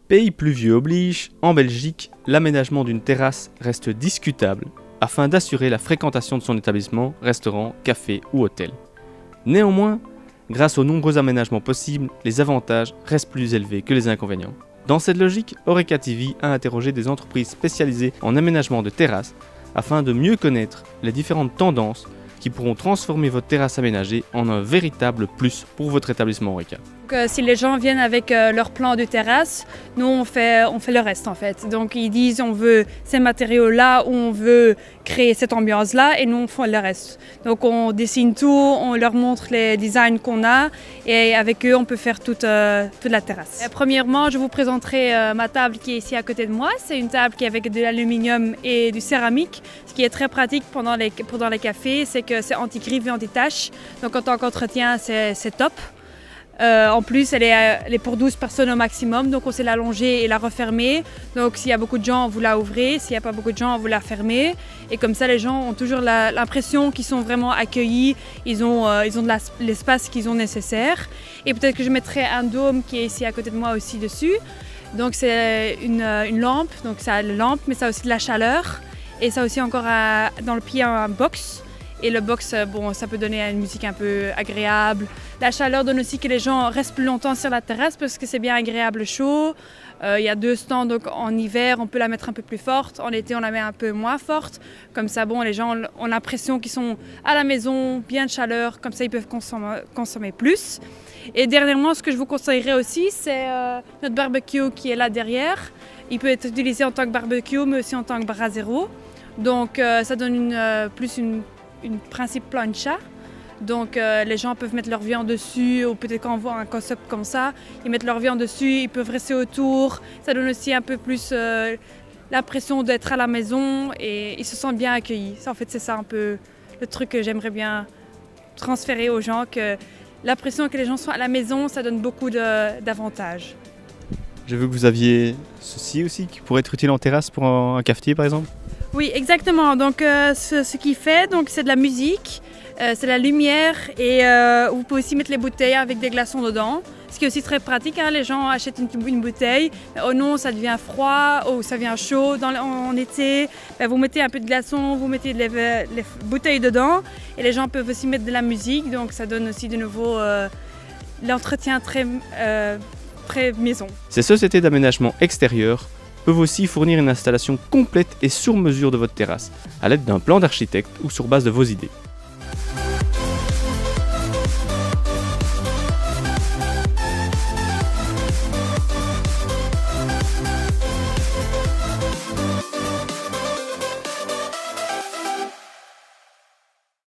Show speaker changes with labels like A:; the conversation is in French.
A: Pays pluvieux oblige, en Belgique, l'aménagement d'une terrasse reste discutable afin d'assurer la fréquentation de son établissement, restaurant, café ou hôtel. Néanmoins, grâce aux nombreux aménagements possibles, les avantages restent plus élevés que les inconvénients. Dans cette logique, Horeca TV a interrogé des entreprises spécialisées en aménagement de terrasses afin de mieux connaître les différentes tendances qui pourront transformer votre terrasse aménagée en un véritable plus pour votre établissement Horeca.
B: Si les gens viennent avec leur plan de terrasse, nous on fait le reste en fait. Donc ils disent on veut ces matériaux-là ou on veut créer cette ambiance-là et nous on fait le reste. Donc on dessine tout, on leur montre les designs qu'on a et avec eux on peut faire toute la terrasse. Premièrement, je vous présenterai ma table qui est ici à côté de moi. C'est une table qui est avec de l'aluminium et du céramique. Ce qui est très pratique pendant les cafés, c'est que c'est anti-grippe et anti-tache. Donc en tant qu'entretien, c'est top. En plus, elle est pour 12 personnes au maximum, donc on sait la longer et la refermer. Donc s'il y a beaucoup de gens, vous la ouvrez, s'il n'y a pas beaucoup de gens, vous la fermez. Et comme ça, les gens ont toujours l'impression qu'ils sont vraiment accueillis, ils ont de l'espace qu'ils ont nécessaire. Et peut-être que je mettrai un dôme qui est ici à côté de moi aussi dessus. Donc c'est une lampe, donc ça a la lampe, mais ça a aussi de la chaleur. Et ça a aussi encore dans le pied un box. Et le box, bon, ça peut donner une musique un peu agréable. La chaleur donne aussi que les gens restent plus longtemps sur la terrasse parce que c'est bien agréable chaud. Il y a 2 stands, donc en hiver, on peut la mettre un peu plus forte. En été, on la met un peu moins forte. Comme ça, bon, les gens ont l'impression qu'ils sont à la maison, bien de chaleur. Comme ça, ils peuvent consommer plus. Et dernièrement, ce que je vous conseillerais aussi, c'est notre barbecue qui est là derrière. Il peut être utilisé en tant que barbecue, mais aussi en tant que brasero. Donc, ça donne une principe plancha. Donc les gens peuvent mettre leur viande dessus ou peut-être quand on voit un concept comme ça, ils mettent leur viande dessus, ils peuvent rester autour. Ça donne aussi un peu plus l'impression d'être à la maison et ils se sentent bien accueillis. En fait, c'est ça un peu le truc que j'aimerais bien transférer aux gens, que l'impression que les gens sont à la maison, ça donne beaucoup d'avantages.
A: J'ai vu que vous aviez ceci aussi qui pourrait être utile en terrasse pour un cafetier par exemple.
B: Oui, exactement. Donc ce qu'il fait, c'est de la musique, c'est de la lumière et vous pouvez aussi mettre les bouteilles avec des glaçons dedans. Ce qui est aussi très pratique, hein. Les gens achètent une bouteille, oh non, ça devient froid, oh ça devient chaud en été. Ben, vous mettez un peu de glaçons, vous mettez les bouteilles dedans et les gens peuvent aussi mettre de la musique, donc ça donne aussi de nouveau l'entretien très maison.
A: Ces sociétés d'aménagement extérieur peuvent aussi fournir une installation complète et sur mesure de votre terrasse, à l'aide d'un plan d'architecte ou sur base de vos idées.